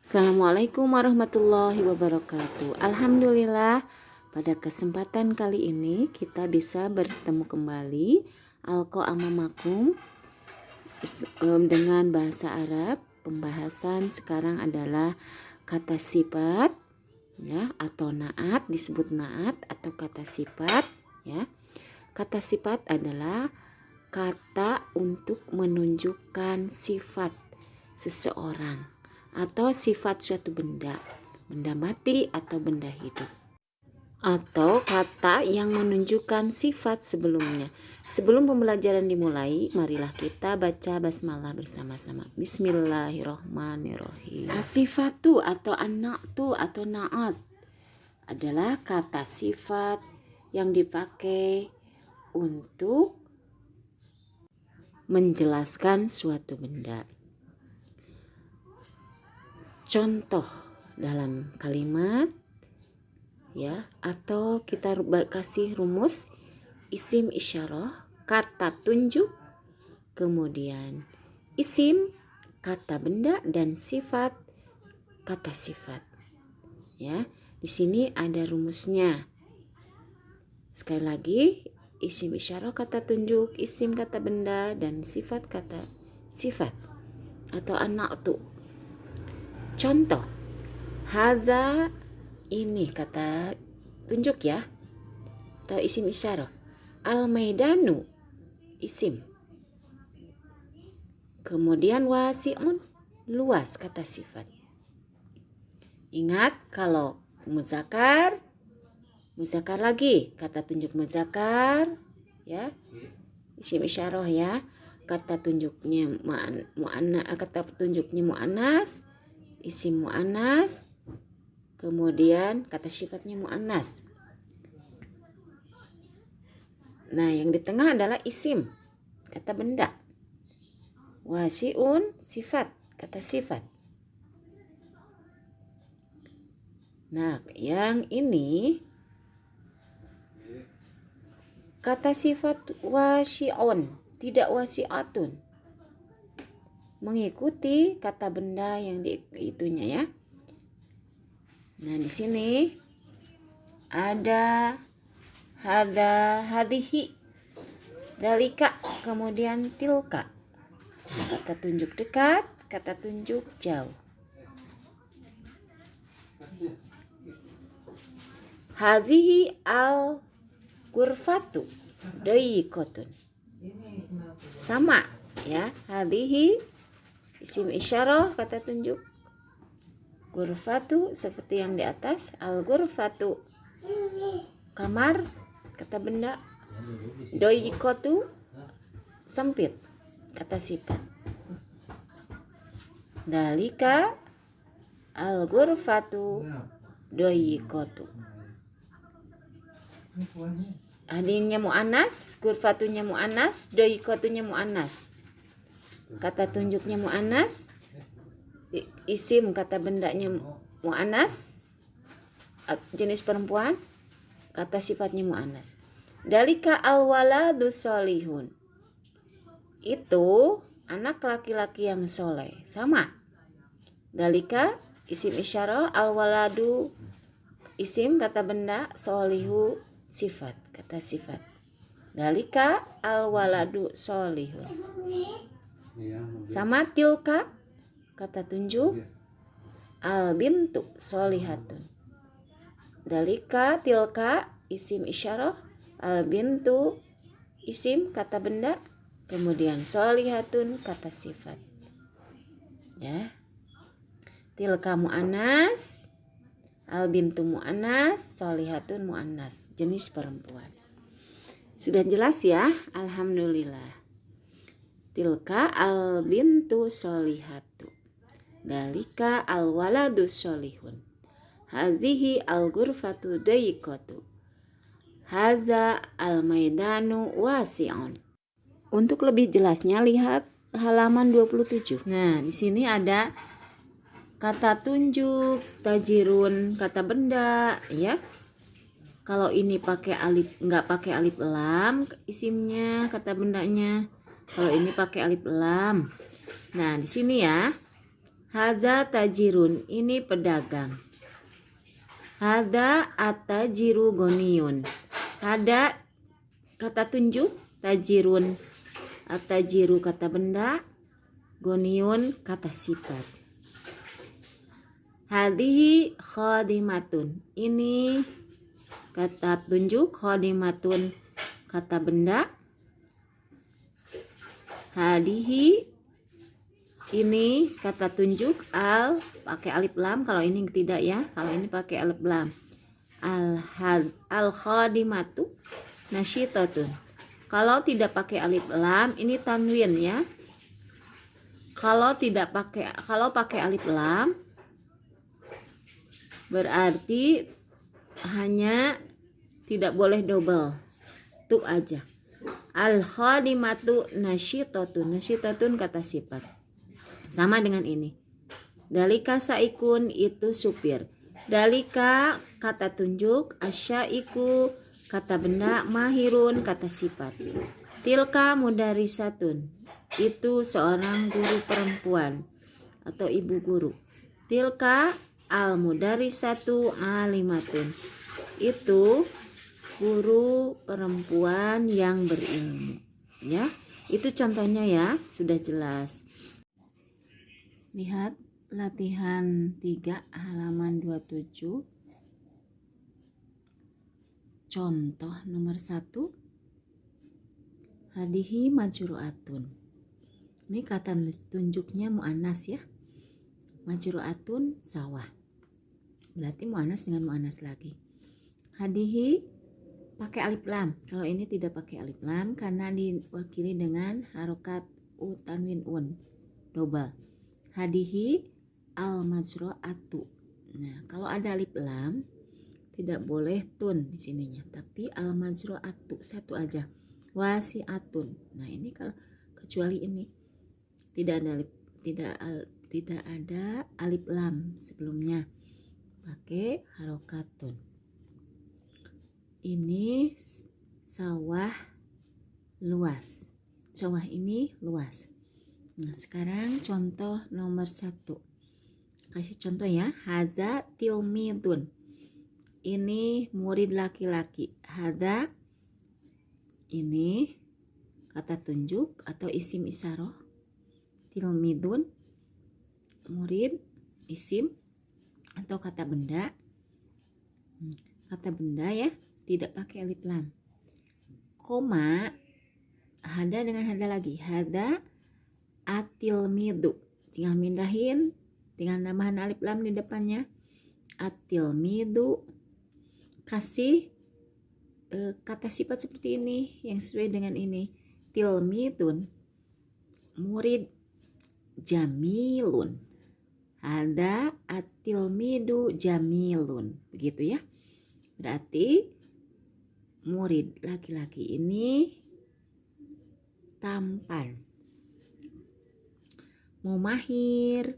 Assalamualaikum warahmatullahi wabarakatuh. Alhamdulillah, pada kesempatan kali ini kita bisa bertemu kembali Alqa Amamakum dengan bahasa Arab. Pembahasan sekarang adalah kata sifat ya, atau naat, disebut naat atau kata sifat ya. Kata sifat adalah kata untuk menunjukkan sifat seseorang atau sifat suatu benda mati atau benda hidup, atau kata yang menunjukkan sifat sebelumnya. Sebelum pembelajaran dimulai, marilah kita baca basmalah bersama-sama. Bismillahirrohmanirrohim. Sifatu atau an-na'tu atau na'at adalah kata sifat yang dipakai untuk menjelaskan suatu benda. Contoh dalam kalimat ya, atau kita kasih rumus isim isyarah, kata tunjuk, kemudian isim kata benda, dan sifat kata sifat ya. Di sini ada rumusnya. Sekali lagi, isim isyarah kata tunjuk, isim kata benda, dan sifat kata sifat atau an-na'tu. Contoh, hadza, ini kata tunjuk ya, atau isim isyarah. Al-maidanu, isim. Kemudian wasi'un, luas, kata sifat. Ingat, kalau muzakkar lagi, kata tunjuk muzakkar ya, isim isyarah ya. Kata tunjuknya muannas, isim muannas, kemudian kata sifatnya muannas. Nah, yang di tengah adalah isim, kata benda. Wasi'un, sifat, kata sifat. Nah, yang ini kata sifat wasi'un, tidak wasi'atun. Mengikuti kata benda yang itunya ya. Nah, di sini ada hadza, hadhihi, dalika, kemudian tilka. Kata tunjuk dekat, kata tunjuk jauh. Hazihi al ghurfatu dayiqatun. Sama ya, hadhihi isim isyarah kata tunjuk, ghurfatu seperti yang di atas, al ghurfatu kamar kata benda, dayiqatu sempit kata sifat. Dalika al ghurfatu dayiqatu. Hadinnya muannas, ghurfatunya muannas, dayiqatunya muannas. Kata tunjuknya muannas, isim kata bendanya muannas, jenis perempuan, kata sifatnya muannas. Dalika al-waladu sholihun, itu anak laki-laki yang soleh. Sama. Dalika isim isyarah, al-waladu isim kata benda, sholihu sifat kata sifat. Dalika al-waladu sholihun. Sama tilka kata tunjuk, al bintu sholihatun. Dalika tilka isim isyarah, al bintu isim kata benda, kemudian sholihatun kata sifat ya. Tilka muannas, al bintu muannas, sholihatun muannas, jenis perempuan. Sudah jelas ya? Alhamdulillah. Tilka al bintu sholihatu, dalika al waladu sholihun, hazihi al ghurfatu dayiqatu, haza al maidanu wasi'un. Untuk lebih jelasnya lihat halaman 27. Nah, di sini ada kata tunjuk, tajirun, kata benda ya. Kalau ini pakai alif, nggak pakai alif lam isimnya, kata bendanya. Kalau ini pakai alif lam. Nah, di sini ya Hadza tajirun, ini pedagang. Hadza atajiru goniun. Hada kata tunjuk, tajirun atajiru kata benda, goniun kata sifat. Hadhihi khadimatun, ini kata tunjuk, khadimatun kata benda. Hadihi, ini kata tunjuk, al pakai alif lam, kalau ini tidak ya, kalau ini pakai alif lam. Al khadimatu nasyitatun. Kalau tidak pakai alif lam ini tanwin ya. Kalau pakai alif lam berarti hanya tidak boleh double. Tuh aja. Al khadimatu nasyitatun. Nasyitatun kata sifat. Sama dengan ini. Dalika saikun, itu supir. Dalika kata tunjuk, asyaiku kata benda, mahirun kata sifat. Tilka mudarisatun, itu seorang guru perempuan atau ibu guru. Tilka al mudarisatu alimatun, itu guru perempuan yang berilmu. Ya, itu contohnya ya, sudah jelas. Lihat latihan 3 halaman 27. Contoh nomor 1. Hadihi majru'atun. Ini kata tunjuknya mu'annas ya. Majru'atun sawah. Berarti mu'annas dengan mu'annas lagi. Hadihi pakai alif lam. Kalau ini tidak pakai alif lam karena diwakili dengan harokat tanwin un. Double. Hadihi al majru'atu. Nah, kalau ada alif lam tidak boleh tun di sininya, tapi al majru'atu satu aja. Wasi'atun. Nah, ini kalau kecuali ini tidak ada alif lam sebelumnya. Pakai harokatun. Ini sawah luas. Sawah ini luas. Nah, sekarang contoh nomor 1. Kasih contoh ya. Hadza tilmidun. Ini murid laki-laki. Hadza ini kata tunjuk atau isim isyarah. Tilmidun murid, isim atau kata benda. Kata benda ya, tidak pakai alif lam. Koma, hada dengan hada lagi. Hada atilmidu, tinggal mindahin, tinggal nambahan alif lam di depannya. Atilmidu, kasih kata sifat seperti ini yang sesuai dengan ini. Tilmidun, murid jamilun. Hada atilmidu jamilun, begitu ya. Berarti murid laki-laki ini tampan. Mau mahir,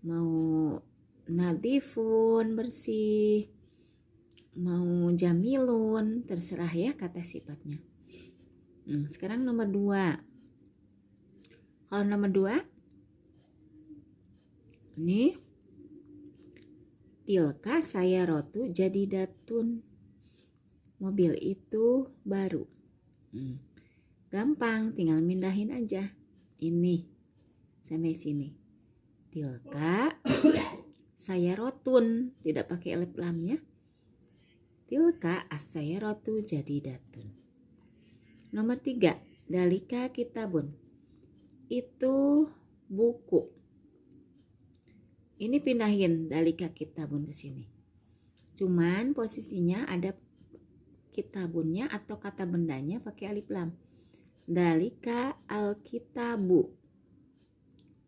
mau nadifun, bersih, mau jamilun, terserah ya kata sifatnya. Sekarang nomor 2. Kalau nomor 2 ini tilka sayarotu jadidatun, mobil itu baru. Gampang, tinggal mindahin aja ini sampai sini. Tilka sayarotun, tidak pakai alif lamnya. Tilka as-sayaratu jadidatun. Nomor 3, dalika kitabun, itu buku. Ini pindahin dalika kitabun ke sini. Cuman posisinya ada kitabunnya atau kata bendanya pakai alif lam. Dalika al-kitabu.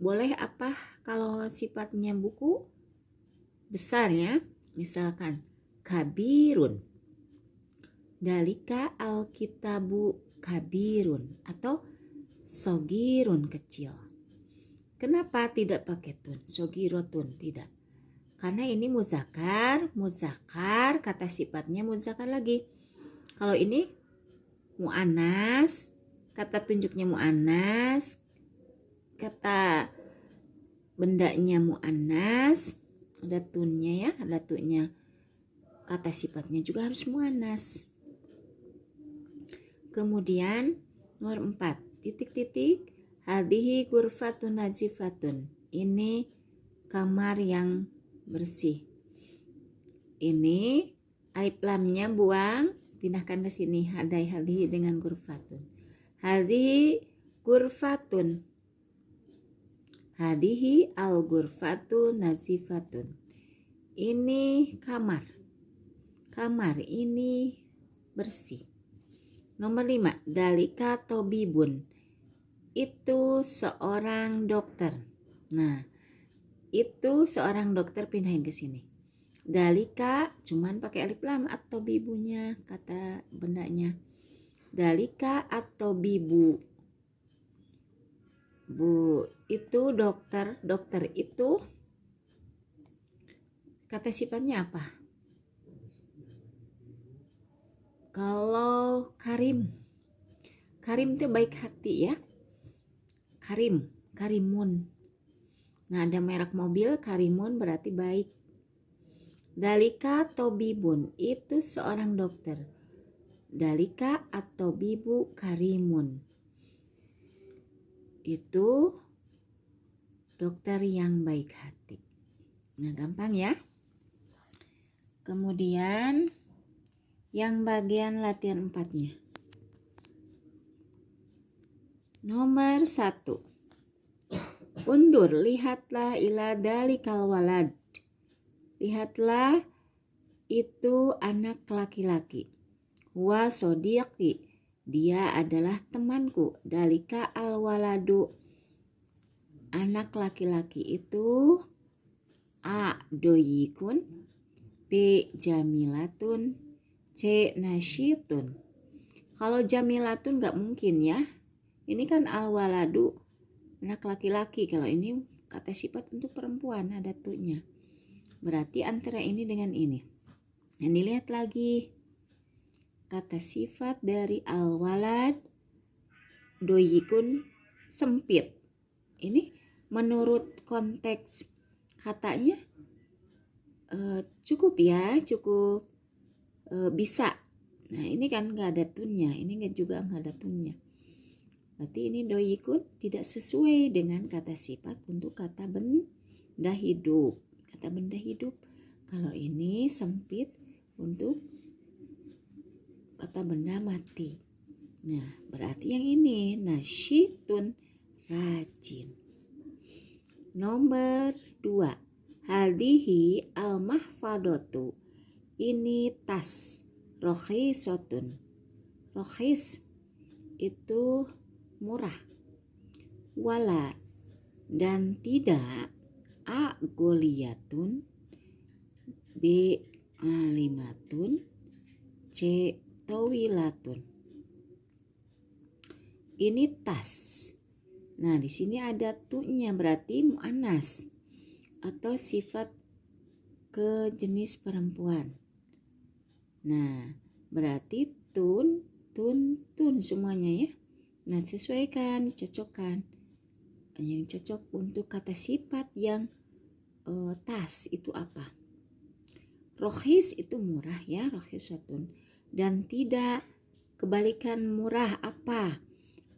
Boleh apa kalau sifatnya buku besar ya? Misalkan kabirun. Dalika al-kitabu kabirun atau sogirun kecil. Kenapa tidak pakai tun? Sogirotun tidak. Karena ini muzakkar, kata sifatnya muzakkar lagi. Kalau ini muannas, kata tunjuknya muannas, kata bendanya muannas, ada tunnya ya, ada tunya. Kata sifatnya juga harus muannas. Kemudian nomor 4, titik-titik, hadhihi ghurfatun nazifatun. Ini kamar yang bersih. Ini alif lamnya buang, pindahkan ke sini. Hadhihi dengan ghurfatun. Hadhihi ghurfatun. Hadhihi al-ghurfatu nazifatun. Ini kamar. Kamar ini bersih. Nomor 5, dalika tobibun. Itu seorang dokter. Nah, itu seorang dokter, pindahin ke sini. Dalika cuman pakai alif lam atau bibunya, kata bendanya. Dalika atau bibu. Bu, itu dokter. Dokter itu kata sifatnya apa? Kalau Karim. Karim itu baik hati ya. Karim, Karimun. Nah, ada merek mobil Karimun berarti baik. Dalika tobibun, itu seorang dokter. Dalika atau bibu Karimun. Itu dokter yang baik hati. Nah, gampang ya. Kemudian yang bagian latihan 4-nya. Nomor 1. Undur, lihatlah ila dalikal walad. Lihatlah itu anak laki-laki. Wa sodiqi, dia adalah temanku. Dalika al waladu, anak laki-laki itu. A doyikun, B jamilatun, C nasyitun. Kalau jamilatun nggak mungkin ya. Ini kan al waladu, anak laki-laki. Kalau ini kata sifat untuk perempuan, ada tunya. Berarti antara ini dengan ini. Dan dilihat lagi. Kata sifat dari al-walad, doyikun, sempit. Ini menurut konteks katanya cukup ya, cukup bisa. Nah, ini kan nggak ada tunnya. Ini juga nggak ada tunnya. Berarti ini doyikun tidak sesuai dengan kata sifat untuk kata benda hidup. Kata benda hidup. Kalau ini sempit untuk kata benda mati. Nah, berarti yang ini nasyitun, rajin. Nomor 2. Hadhihi al-mahfadatu. Ini tas. Rokhisotun. Rokhis itu murah. Wala, dan tidak. A goliyatun, B alimatun, C tawilatun. Ini tas. Nah, di sini ada tunya, berarti muannas atau sifat ke jenis perempuan. Nah, berarti tun semuanya ya. Nah, sesuaikan, dicocokkan. Yang cocok untuk kata sifat yang tas itu apa? Rokhis itu murah ya, rokhisatun. Dan tidak, kebalikan murah apa?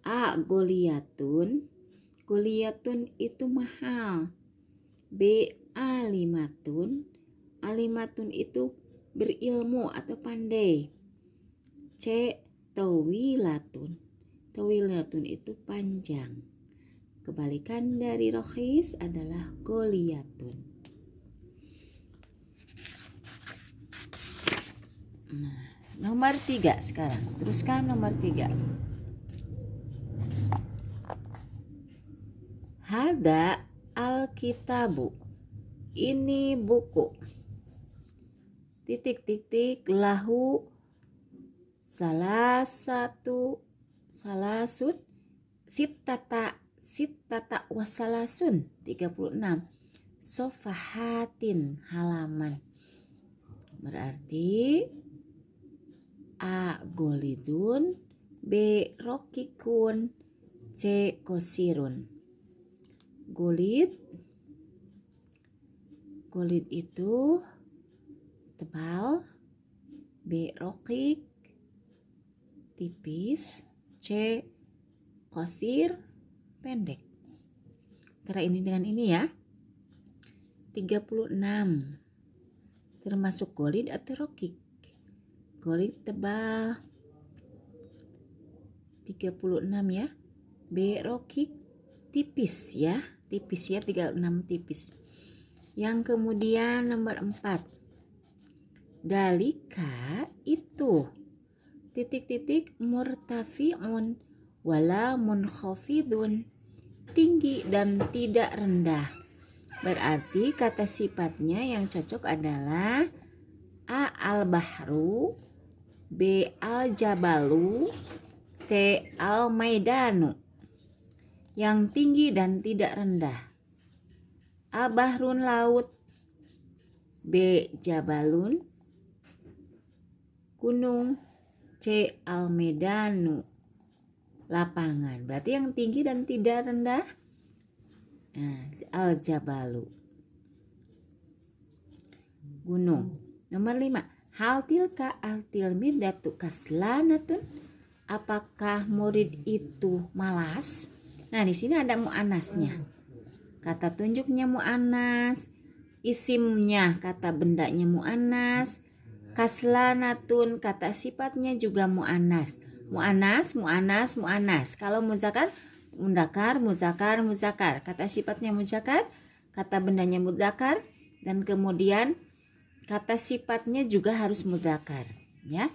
A goliyatun. Goliyatun itu mahal. B alimatun. Alimatun itu berilmu atau pandai. C tawilatun. Tawilatun itu panjang. Kebalikan dari rokhis adalah goliyatun. Nah, nomor 3 sekarang. Teruskan nomor 3. Hada al-kitabu. Ini buku. Titik-titik lahu salasun sittata wasalasun 36 sofahatin halaman. Berarti A golidun, B rokikun, C kosirun. Golid Golid itu tebal, B. rokik, tipis, C. qasir, pendek. Antara ini dengan ini ya. 36. Termasuk golid atau rokik? Golid tebal 36 ya. B. rokik tipis ya. Tipis ya, 36 tipis. Yang kemudian nomor 4. Dalika itu titik-titik murtafi'un wala munkhafidun, tinggi dan tidak rendah. Berarti kata sifatnya yang cocok adalah A. al-bahru, B. al-jabalu, C. al-maidanu. Yang tinggi dan tidak rendah. A. bahrun laut, B. jabalun gunung, C. al-maidanu lapangan. Berarti yang tinggi dan tidak rendah al-jabalu gunung. Nomor 5. Hal tilka al-tilmidatu kaslanatun, apakah murid itu malas? Nah, di sini ada muannasnya. Kata tunjuknya muannas, isimnya kata bendanya muannas, kaslanatun kata sifatnya juga muannas. Muannas, muannas, muannas. Kalau muzakkar, mudzakkar, muzakkar, muzakkar. Kata sifatnya muzakkar, kata bendanya muzakkar, dan kemudian kata sifatnya juga harus mudzakkar, ya.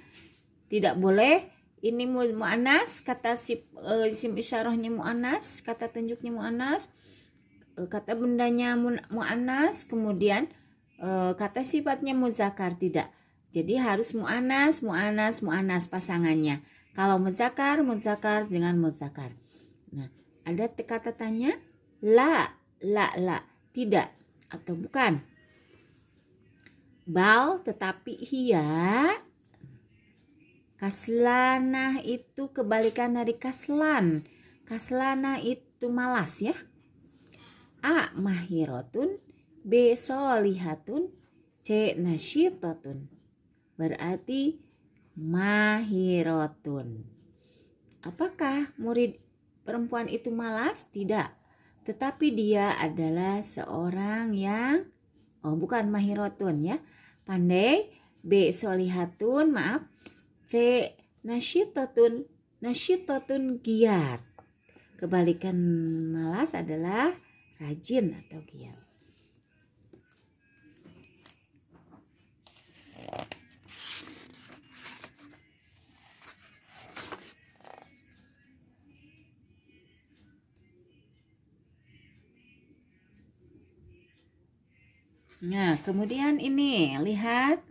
Tidak boleh ini muannas, kata isim isyarahnya muannas, kata tunjuknya muannas, kata bendanya muannas, kemudian kata sifatnya muzakkar, tidak. Jadi harus muannas, muannas, muannas pasangannya. Kalau muzakkar, muzakkar dengan muzakkar. Nah, ada kata tanya, la, tidak atau bukan. Bal, tetapi hiya. Kaslanah itu kebalikan dari kaslan. Kaslanah itu malas ya. A. mahirotun, B. solihatun, C. nasyitatun. Berarti mahirotun. Apakah murid perempuan itu malas? Tidak. Tetapi dia adalah seorang yang bukan mahirotun ya. Pandai. B. solihatun, maaf. C. nasyitatun. Nasyitatun giat. Kebalikan malas adalah rajin atau giat. Nah, kemudian ini lihat,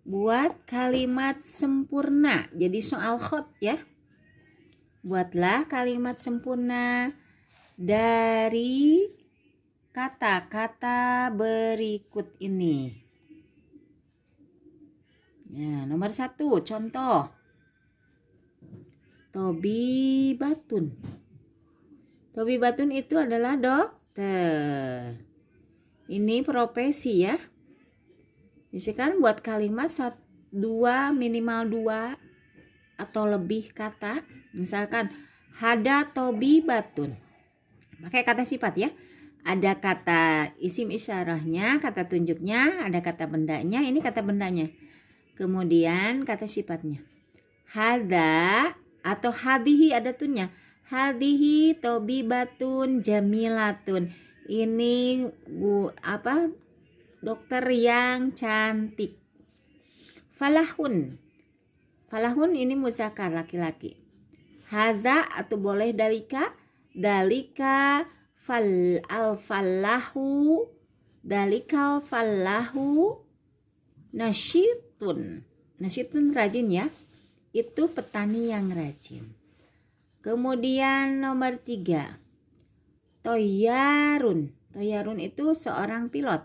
buat kalimat sempurna. Jadi soal khot ya. Buatlah kalimat sempurna dari kata-kata berikut ini. Nah, nomor 1 contoh. Tobibatun. Tobibatun itu adalah dokter. Ini profesi ya. Misalkan buat kalimat 2 minimal 2 atau lebih kata. Misalkan hada tobibatun. Pakai kata sifat ya. Ada kata isim isyarahnya, kata tunjuknya, ada kata bendanya, ini kata bendanya. Kemudian kata sifatnya. Hada atau hadihi ada tunnya. Hadihi tobibatun jamilatun. Ini dokter yang cantik. Falahun. Falahun ini muzakkar laki-laki. Haza atau boleh dalika. Dalika falahu. Dalikal falahu nasyitun. Nasyitun rajin ya. Itu petani yang rajin. Kemudian nomor 3. Toyarun. Toyarun itu seorang pilot.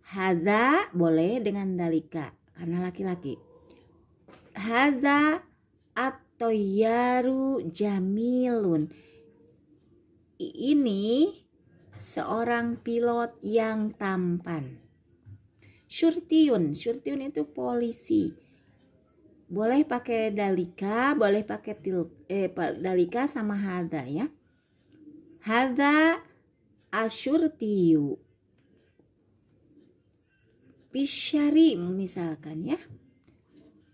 Haza boleh dengan dalika karena laki-laki. Haza at-toyaru jamilun. Ini seorang pilot yang tampan. Syurtiyun itu polisi. Boleh pakai dalika, boleh pakai dalika sama hadza ya. Hadza asyurtiyu. Bisyari misalkan ya.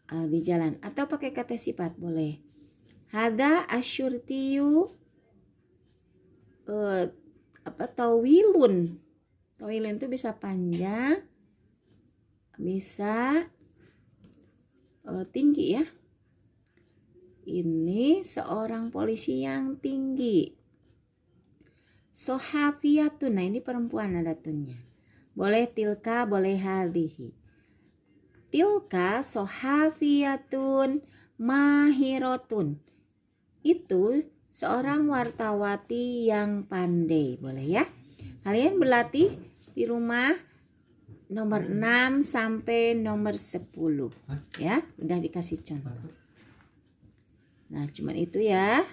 Di jalan atau pakai kata sifat boleh. Hadza asyurtiyu tawilun. Tawilun itu bisa panjang, bisa tinggi ya. Ini seorang polisi yang tinggi. Sohafiyatun, nah ini perempuan ada tunnya. Boleh tilka, boleh hadhihi. Tilka sohafiyatun mahirotun. Itu seorang wartawati yang pandai, boleh ya. Kalian berlatih di rumah nomor 6 sampai nomor 10 ya, udah dikasih contoh. Nah cuman itu ya.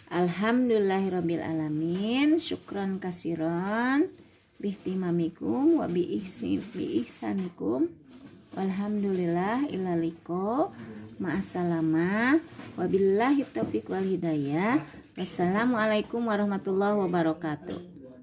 Alhamdulillahirabbil alamin, syukran kasiron bihtimamikum wa biihsanikum, walhamdulillah ilaliko ma'assalamah, wabillahi taufiq wal hidayah. Wassalamualaikum warahmatullahi wabarakatuh.